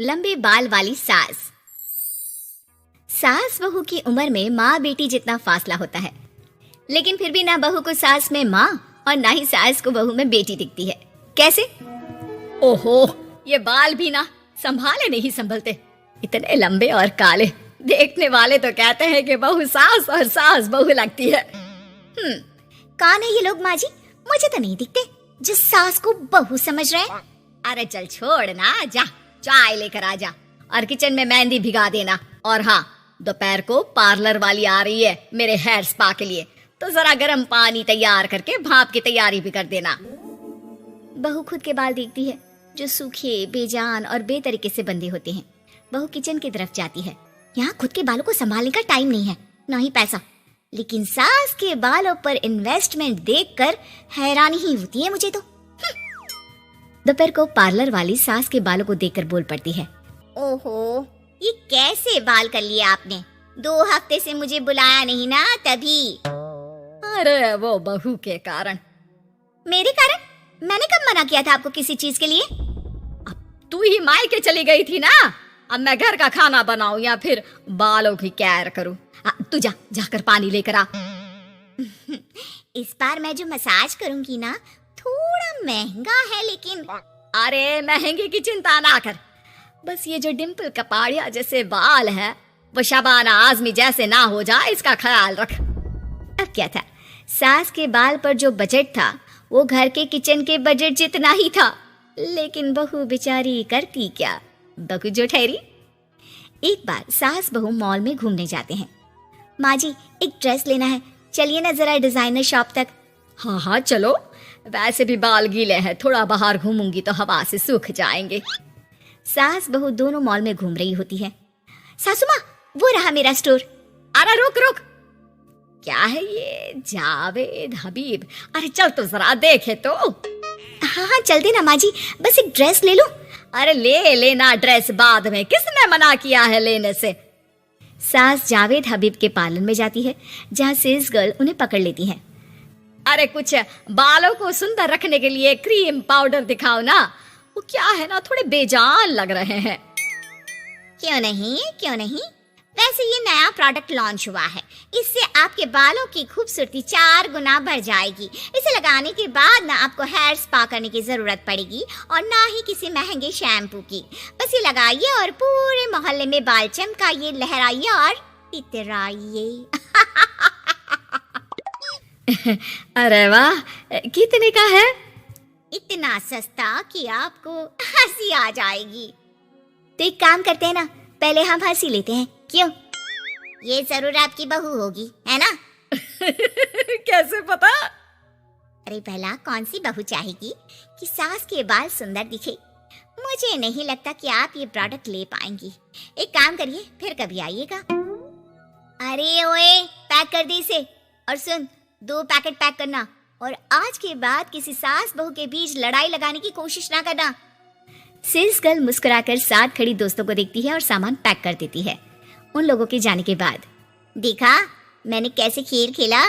लंबे बाल वाली सास। सास बहू की उम्र में माँ बेटी जितना फासला होता है, लेकिन फिर भी ना बहू को सास में माँ और ना ही सास को बहू में बेटी दिखती है। कैसे? ओहो, ये बाल भी ना संभाले नहीं संभलते, इतने लंबे और काले। देखने वाले तो कहते हैं कि बहू सास और सास बहू लगती है। कौन है ये लोग माँ जी? मुझे तो नहीं दिखते जिस सास को बहू समझ रहे हैं। अरे चल छोड़ ना, जा चाय लेकर आ जा और किचन में मेहंदी भिगा देना। और हाँ, दोपहर को पार्लर वाली आ रही है मेरे हेयर स्पा के लिए, तो जरा गर्म पानी तैयार करके भाप की तैयारी भी कर देना। बहू खुद के बाल देखती है जो सूखे, बेजान और बेतरीके से बंधे होते हैं। बहू किचन की तरफ जाती है। यहाँ खुद के बालों को संभालने का टाइम नहीं है, ना ही पैसा, लेकिन सास के बालों पर इन्वेस्टमेंट देखकर हैरानी ही होती है मुझे तो। दोपहर को पार्लर वाली सास के बालों को देखकर बोल पड़ती है, ओहो, ये कैसे बाल कर लिए आपने? 2 हफ्ते से मुझे बुलाया नहीं ना, तभी। अरे वो बहू के कारण। मेरे कारण? मैंने कब मना किया था आपको किसी चीज के लिए? अब तू ही मायके चली गई थी ना। अब मैं घर का खाना बनाऊं या फिर बालों की केयर करूं? तू जाकर पानी लेकर आ। इस बार मैं जो मसाज करूंगी ना, थोड़ा महंगा है, लेकिन अरे महंगे की चिंता ना कर, बस ये जो डिम्पल कपाड़िया जैसे बाल है वो शबाना आजमी जैसे ना हो जाए, इसका ख्याल रख। अब क्या था, सास के बाल पर जो बजट था वो घर के किचन के बजट जितना ही था, लेकिन बहू बेचारी करती क्या, बहू जो ठहरी। एक बार सास बहू मॉल में घूमने जाते हैं। माँ जी, एक ड्रेस लेना है, चलिए ना जरा डिजाइनर शॉप तक। हाँ चलो, वैसे भी बाल गीले हैं, थोड़ा बाहर घूमूंगी तो हवा से सूख जाएंगे। सास बहू दोनों मॉल में घूम रही होती है। सासू माँ, वो रहा मेरा स्टोर। अरे रुक, क्या है ये? जावेद हबीब। अरे चल तो जरा देखे तो। हाँ चल देना माँ जी, बस एक ड्रेस ले लो। अरे ले लेना ड्रेस बाद में, किसने मना किया है लेने से? सास जावेद हबीब के पार्लर में जाती है, जहाँ सेल्स गर्ल उन्हें पकड़ लेती है। अरे कुछ बालों को सुंदर रखने के लिए क्रीम पाउडर दिखाओ ना, वो क्या है ना, थोड़े बेजान लग रहे हैं। क्यों नहीं, वैसे ये नया प्रोडक्ट लॉन्च हुआ है, इससे आपके बालों की खूबसूरती 4 गुना बढ़ जाएगी। इसे लगाने के बाद ना आपको हेयर स्पा करने की जरूरत पड़ेगी और ना ही किसी महंगे शैम्पू की। बस ये लगाइए और पूरे मोहल्ले में बाल चमकाइए, लहराइए और इतराइए। अरे वाह, कितने का है? इतना सस्ता कि आपको हंसी आ जाएगी। तो एक काम करते हैं ना, पहले हम हंसी लेते हैं, क्यों? ये जरूर आपकी बहू होगी, है ना? कैसे पता? अरे भला कौन सी बहू चाहेगी कि सास के बाल सुंदर दिखे? मुझे नहीं लगता कि आप ये प्रोडक्ट ले पाएंगी। एक काम करिए, फिर कभी आइएगा। अरे ओए, पैक कर दी इसे। और सुन, 2 पैकेट पैक करना, और आज के बाद किसी सास बहू के बीच लड़ाई लगाने की कोशिश ना करना। सेल्स गर्ल मुस्कुराकर साथ खड़ी दोस्तों को देखती है और सामान पैक कर देती है। उन लोगों के जाने के बाद, देखा मैंने कैसे खेल खेला?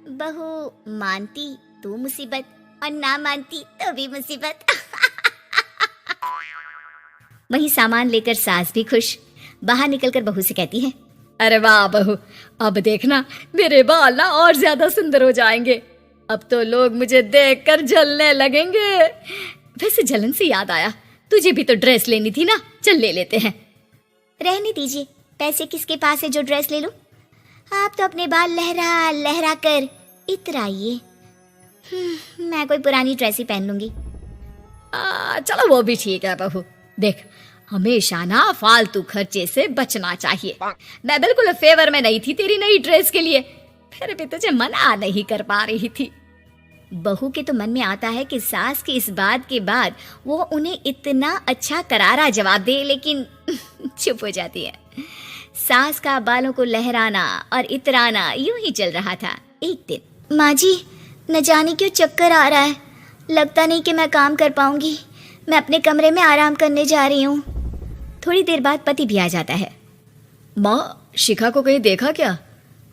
बहू मानती तो मुसीबत, और ना मानती तो भी मुसीबत। वही सामान लेकर सास भी खुश बाहर निकलकर बहू से कहती है, अरे वाह बहू, अब देखना मेरे बाल ना और ज्यादा सुंदर हो जाएंगे। अब तो लोग मुझे देखकर जलने लगेंगे। वैसे जलन से याद आया, तुझे भी तो ड्रेस लेनी थी ना, चल ले लेते हैं। रहने दीजिए, पैसे किसके पास है जो ड्रेस ले लूं? आप तो अपने बाल लहरा लहरा कर इतराइए। मैं कोई पुरानी ड्रेस ही पहन लूंगी। चलो वो भी ठीक है बहू। देख, हमेशा ना फालतू खर्चे से बचना चाहिए। मैं बिल्कुल फेवर में नहीं थी तेरी नई ड्रेस के लिए, फिर भी तुझे मना नहीं कर पा रही थी। बहू के तो मन में आता है कि सास की इस बात के बाद वो उन्हें इतना अच्छा करारा जवाब दे, लेकिन चुप हो जाती है। सास का बालों को लहराना और इतराना यूं ही चल रहा था। एक दिन, माँ जी, न जाने क्यों चक्कर आ रहा है, लगता नहीं कि मैं काम कर पाऊंगी। मैं अपने कमरे में आराम करने जा रही हूँ। थोड़ी देर बाद पति भी आ जाता है। माँ, शिखा को कहीं देखा क्या?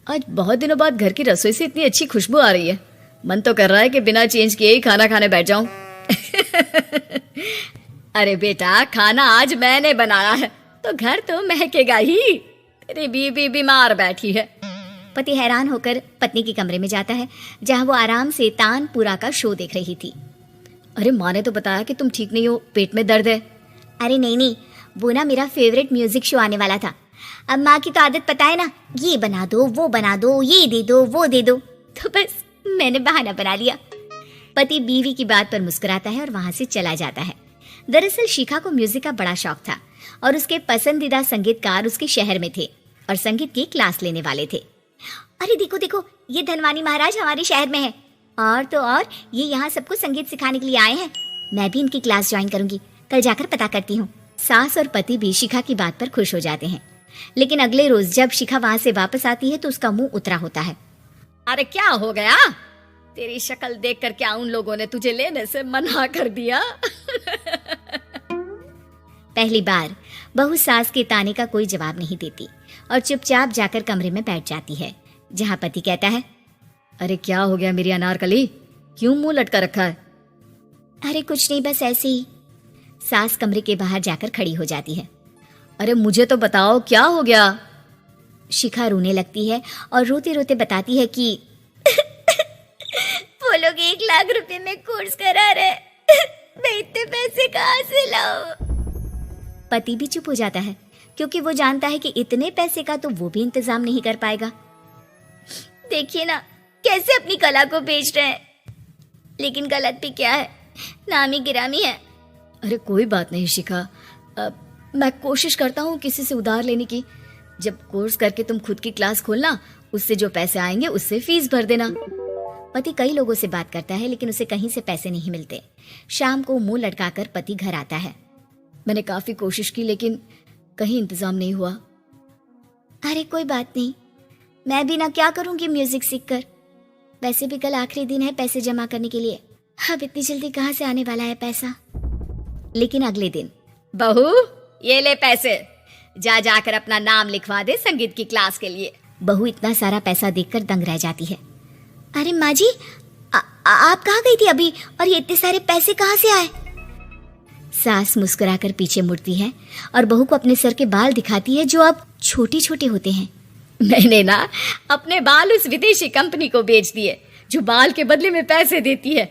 आज बहुत दिनों बाद घर की रसोई से इतनी अच्छी खुशबू आ रही है, मन तो कर रहा है कि बिना चेंज किए ही खाना खाने बैठ जाऊं। अरे बेटा, खाना आज मैंने बनाया है तो घर तो महकेगा ही। तेरी बीबी बीमार बैठी है। पति हैरान होकर पत्नी के कमरे में जाता है, जहां वो आराम से तानपुरा का शो देख रही थी। अरे माँ ने तो बताया कि तुम ठीक नहीं हो, पेट में दर्द है। अरे नहीं, वो ना मेरा फेवरेट म्यूजिक शो आने वाला था। अब माँ की तो आदत पता है ना, ये बना दो, वो बना दो, ये दे दो, वो दे दो, तो बस मैंने बहाना बना लिया। पति बीवी की बात पर मुस्कुराता है और वहां से चला जाता है। दरअसल शिखा को म्यूजिक का बड़ा शौक था और उसके पसंदीदा संगीतकार उसके शहर में थे और संगीत की क्लास लेने वाले थे। अरे देखो देखो, ये धनवानी महाराज हमारे शहर में है, और तो और ये यहाँ सबको संगीत सिखाने के लिए आए हैं। मैं भी इनकी क्लास ज्वाइन करूंगी, कल जाकर पता करती हूँ। सास और पति भी शिखा की बात पर खुश हो जाते हैं, लेकिन अगले रोज जब शिखा वहां से वापस आती है तो उसका मुंह उतरा होता है। अरे क्या हो गया? तेरी शक्ल देखकर क्या उन लोगों ने तुझे लेने से मना कर दिया? पहली बार बहू सास के ताने का कोई जवाब नहीं देती और चुपचाप जाकर कमरे में बैठ जाती है, जहां पति कहता है, अरे क्या हो गया मेरी अनारकली, क्यों मुंह लटका रखा है? अरे कुछ नहीं, बस ऐसे ही। सास कमरे के बाहर जाकर खड़ी हो जाती है। अरे मुझे तो बताओ क्या हो गया? शिखा रोने लगती है और रोते रोते बताती है कि वो लोग 1 लाख रुपए में कोर्स करा रहे, मैं इतने पैसे कहाँ से लाऊं? पति भी चुप हो जाता है, क्योंकि वो जानता है कि इतने पैसे का तो वो भी इंतजाम नहीं कर पाएगा। देखिए ना कैसे अपनी कला को बेच रहे हैं, लेकिन गलत भी क्या है, नामी गिरामी है। अरे कोई बात नहीं शिखा, मैं कोशिश करता हूँ किसी से उधार लेने की। जब कोर्स करके तुम खुद की क्लास खोलना, उससे जो पैसे आएंगे उससे फीस भर देना। पति कई लोगों से बात करता है, लेकिन उसे कहीं से पैसे नहीं मिलते। शाम को मुंह लटकाकर पति घर आता है। मैंने काफी कोशिश की, लेकिन कहीं इंतजाम नहीं हुआ। अरे कोई बात नहीं, मैं भी ना क्या करूंगी म्यूजिक सीखकर। वैसे भी कल आखिरी दिन है पैसे जमा करने के लिए, अब इतनी जल्दी कहाँ से आने वाला है पैसा। लेकिन अगले दिन, बहू ये ले पैसे, जाकर अपना नाम लिखवा दे संगीत की क्लास के लिए। बहू इतना सारा पैसा देखकर दंग रह जाती है। अरे माँ जी, आप कहाँ गई थी अभी, और ये इतने सारे पैसे कहाँ से आए? सास मुस्कुराकर पीछे मुड़ती है और बहू को अपने सर के बाल दिखाती है, जो अब छोटे छोटे होते हैं। मैंने ना अपने बाल उस विदेशी कंपनी को बेच दिए, जो बाल के बदले में पैसे देती है।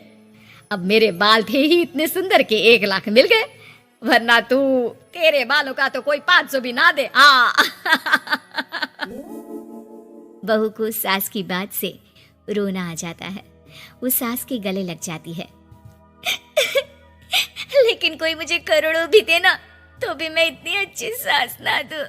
अब मेरे बाल थे ही इतने सुंदर के 1 लाख मिल गए, वरना तेरे बालों का तो कोई 500 भी ना दे। बहू को सास की बात से रोना आ जाता है। वो सास के गले लग जाती है। लेकिन कोई मुझे करोड़ों भी दे ना, तो भी मैं इतनी अच्छी सास ना दूं।